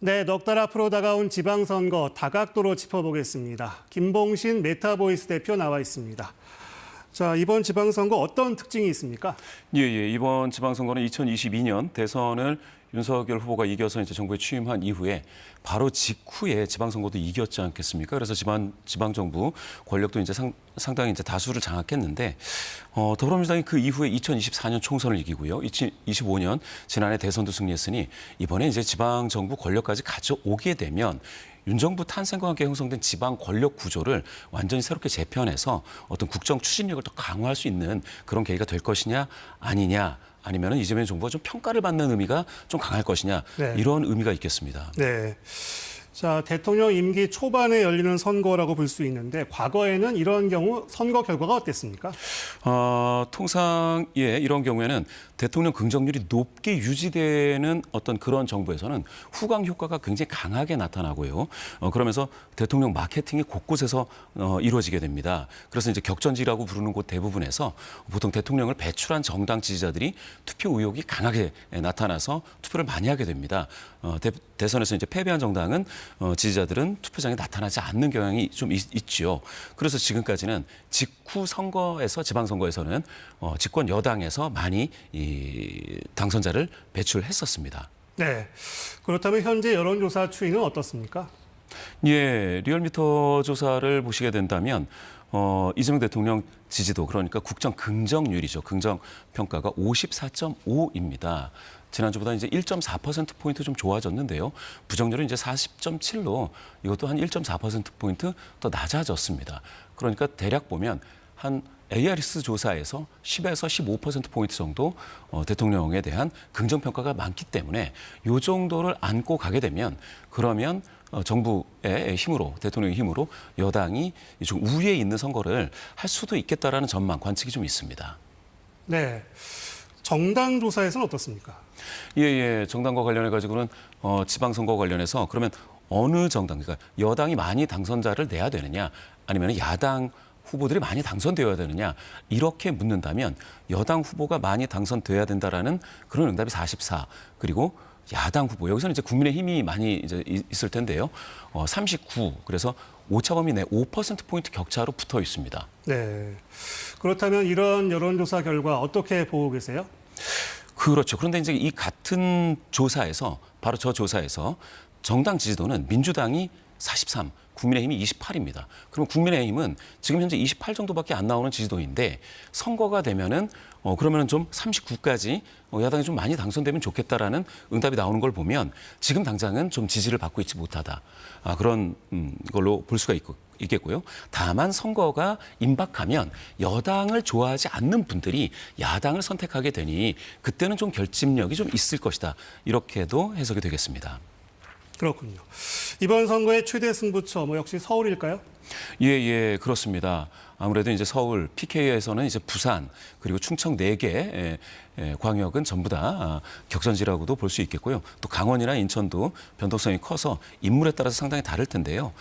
네, 넉 달 앞으로 다가온 지방선거 다각도로 짚어보겠습니다. 김봉신 메타보이스 대표 나와 있습니다. 자, 이번 지방선거 어떤 특징이 있습니까? 이번 지방선거는 2022년 대선을 윤석열 후보가 이겨서 이제 정부에 취임한 이후에 바로 직후에 지방선거도 이겼지 않겠습니까? 그래서 지방정부 권력도 이제 상당히 이제 다수를 장악했는데 더불어민주당이 그 이후에 2024년 총선을 이기고요. 2025년 지난해 대선도 승리했으니 이번에 이제 지방정부 권력까지 가져오게 되면 윤 정부 탄생과 함께 형성된 지방 권력 구조를 완전히 새롭게 재편해서 어떤 국정 추진력을 더 강화할 수 있는 그런 계기가 될 것이냐 아니냐, 아니면 이재명 정부가 좀 평가를 받는 의미가 좀 강할 것이냐, 네. 이런 의미가 있겠습니다. 네. 자, 대통령 임기 초반에 열리는 선거라고 볼 수 있는데 과거에는 이런 경우 선거 결과가 어땠습니까? 통상 이런 경우에는 대통령 긍정률이 높게 유지되는 어떤 그런 정부에서는 후광 효과가 굉장히 강하게 나타나고요. 그러면서 대통령 마케팅이 곳곳에서 이루어지게 됩니다. 그래서 이제 격전지라고 부르는 곳 대부분에서 보통 대통령을 배출한 정당 지지자들이 투표 의욕이 강하게 나타나서 투표를 많이 하게 됩니다. 대선에서 이제 패배한 정당은 지지자들은 투표장에 나타나지 않는 경향이 좀 있지요. 그래서 지금까지는 직후 선거에서 지방선거에서는 집권 여당에서 많이 당선자를 배출했었습니다. 네. 그렇다면 현재 여론조사 추이는 어떻습니까? 리얼미터 조사를 보시게 된다면 이재명 대통령 지지도, 그러니까 국정 긍정률이죠. 긍정 평가가 54.5입니다. 지난주보다 이제 1.4%포인트 좀 좋아졌는데요. 부정률은 이제 40.7로 이것도 한 1.4%포인트 더 낮아졌습니다. 그러니까 대략 보면 한 ARS 조사에서 10에서 15%포인트 정도 대통령에 대한 긍정평가가 많기 때문에 이 정도를 안고 가게 되면 그러면 정부의 힘으로, 대통령의 힘으로 여당이 좀 우위에 있는 선거를 할 수도 있겠다라는 전망, 관측이 좀 있습니다. 네. 정당 조사에서는 어떻습니까? 정당과 관련해 가지고는 지방선거 관련해서 그러면 어느 정당, 그러니까 여당이 많이 당선자를 내야 되느냐, 아니면 야당 후보들이 많이 당선되어야 되느냐, 이렇게 묻는다면 여당 후보가 많이 당선돼야 된다라는 그런 응답이 44, 그리고 야당 후보, 여기서는 이제 국민의힘이 많이 이제 있을 텐데요. 39, 그래서 오차범위 내 5%포인트 격차로 붙어 있습니다. 네. 그렇다면 이런 여론조사 결과 어떻게 보고 계세요? 그렇죠. 그런데 이제 이 같은 조사에서, 바로 저 조사에서 정당 지지도는 민주당이 43, 국민의힘이 28입니다. 그럼 국민의힘은 지금 현재 28 정도밖에 안 나오는 지지도인데 선거가 되면은 그러면은 좀 39까지 야당이 좀 많이 당선되면 좋겠다라는 응답이 나오는 걸 보면 지금 당장은 좀 지지를 받고 있지 못하다. 그런 걸로 볼 수가 있겠고요. 다만 선거가 임박하면 여당을 좋아하지 않는 분들이 야당을 선택하게 되니 그때는 좀 결집력이 좀 있을 것이다. 이렇게도 해석이 되겠습니다. 그렇군요. 이번 선거의 최대 승부처 역시 서울일까요? 그렇습니다. 아무래도 이제 서울, PK에서는 이제 부산, 그리고 충청 4개 광역은 전부 다 격전지라고도 볼 수 있겠고요. 또 강원이나 인천도 변동성이 커서 인물에 따라서 상당히 다를 텐데요.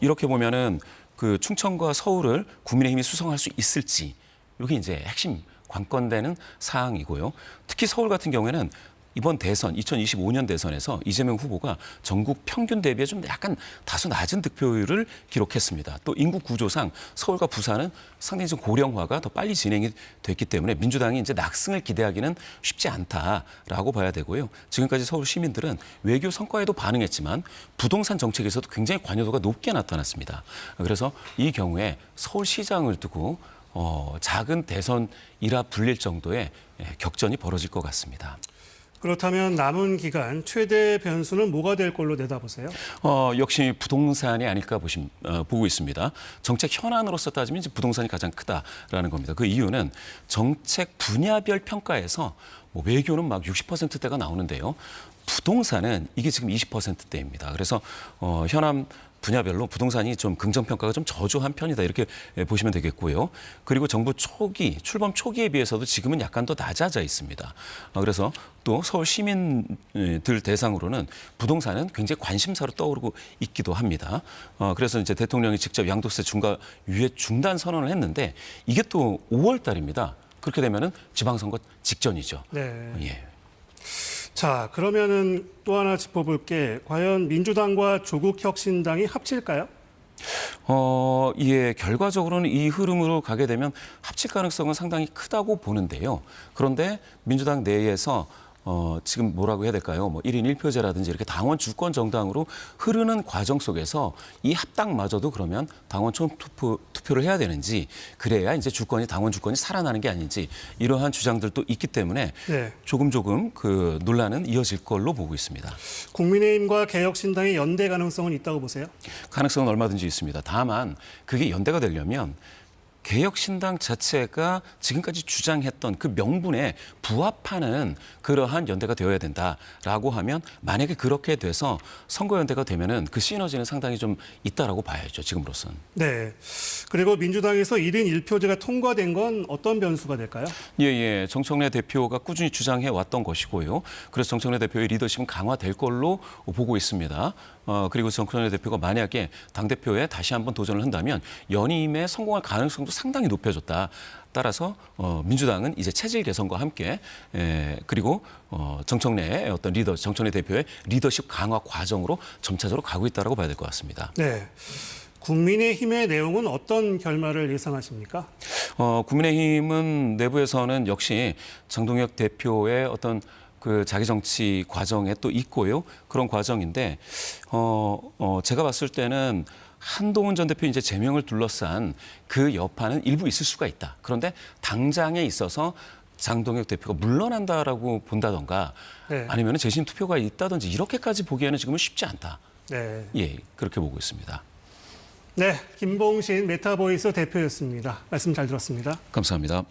이렇게 보면은 그 충청과 서울을 국민의힘이 수성할 수 있을지, 이게 이제 핵심 관건되는 사항이고요. 특히 서울 같은 경우에는 이번 대선, 2025년 대선에서 이재명 후보가 전국 평균 대비해 좀 약간 다소 낮은 득표율을 기록했습니다. 또 인구 구조상 서울과 부산은 상당히 좀 고령화가 더 빨리 진행이 됐기 때문에 민주당이 이제 낙승을 기대하기는 쉽지 않다라고 봐야 되고요. 지금까지 서울 시민들은 외교 성과에도 반응했지만 부동산 정책에서도 굉장히 관여도가 높게 나타났습니다. 그래서 이 경우에 서울시장을 두고 작은 대선이라 불릴 정도의 격전이 벌어질 것 같습니다. 그렇다면 남은 기간 최대 변수는 뭐가 될 걸로 내다보세요? 역시 부동산이 아닐까 보고 있습니다. 정책 현안으로서 따지면 이제 부동산이 가장 크다라는 겁니다. 그 이유는 정책 분야별 평가에서 외교는 막 60%대가 나오는데요. 부동산은 이게 지금 20%대입니다. 그래서 현안 분야별로 부동산이 좀 긍정평가가 좀 저조한 편이다, 이렇게 보시면 되겠고요. 그리고 정부 출범 초기에 비해서도 지금은 약간 더 낮아져 있습니다. 그래서 또 서울 시민들 대상으로는 부동산은 굉장히 관심사로 떠오르고 있기도 합니다. 그래서 이제 대통령이 직접 양도세 유예 중단 선언을 했는데 이게 또 5월 달입니다. 그렇게 되면은 지방선거 직전이죠. 네. 자, 그러면은 또 하나 짚어볼 게 과연 민주당과 조국혁신당이 합칠까요? 예, 결과적으로는 이 흐름으로 가게 되면 합칠 가능성은 상당히 크다고 보는데요. 그런데 민주당 내에서 지금 뭐라고 해야 될까요? 뭐 1인 1표제라든지 이렇게 당원 주권 정당으로 흐르는 과정 속에서 이 합당마저도 그러면 당원 총투표를 해야 되는지, 그래야 이제 당원 주권이 살아나는 게 아닌지, 이러한 주장들도 있기 때문에 네. 조금 그 논란은 이어질 걸로 보고 있습니다. 국민의힘과 개혁신당의 연대 가능성은 있다고 보세요? 가능성은 얼마든지 있습니다. 다만 그게 연대가 되려면 개혁신당 자체가 지금까지 주장했던 그 명분에 부합하는 그러한 연대가 되어야 된다라고 하면, 만약에 그렇게 돼서 선거연대가 되면은 그 시너지는 상당히 좀 있다라고 봐야죠, 지금으로서는. 네. 그리고 민주당에서 1인 1표제가 통과된 건 어떤 변수가 될까요? 예. 정청래 대표가 꾸준히 주장해 왔던 것이고요. 그래서 정청래 대표의 리더십은 강화될 걸로 보고 있습니다. 그리고 정청래 대표가 만약에 당대표에 다시 한번 도전을 한다면 연임에 성공할 가능성도 상당히 높아졌다. 따라서 민주당은 이제 체질 개선과 함께 그리고 정청래의 정청래 대표의 리더십 강화 과정으로 점차적으로 가고 있다라고 봐야 될 것 같습니다. 네. 국민의힘의 내용은 어떤 결말을 예상하십니까? 국민의힘은 내부에서는 역시 장동혁 대표의 어떤 그 자기 정치 과정에 또 있고요. 그런 과정인데 제가 봤을 때는 한동훈 전 대표 이제 제명을 둘러싼 그 여파는 일부 있을 수가 있다. 그런데 당장에 있어서 장동혁 대표가 물러난다라고 본다던가, 네. 아니면 재심 투표가 있다든지 이렇게까지 보기에는 지금은 쉽지 않다. 네. 예, 그렇게 보고 있습니다. 네. 김봉신 메타보이스 대표였습니다. 말씀 잘 들었습니다. 감사합니다.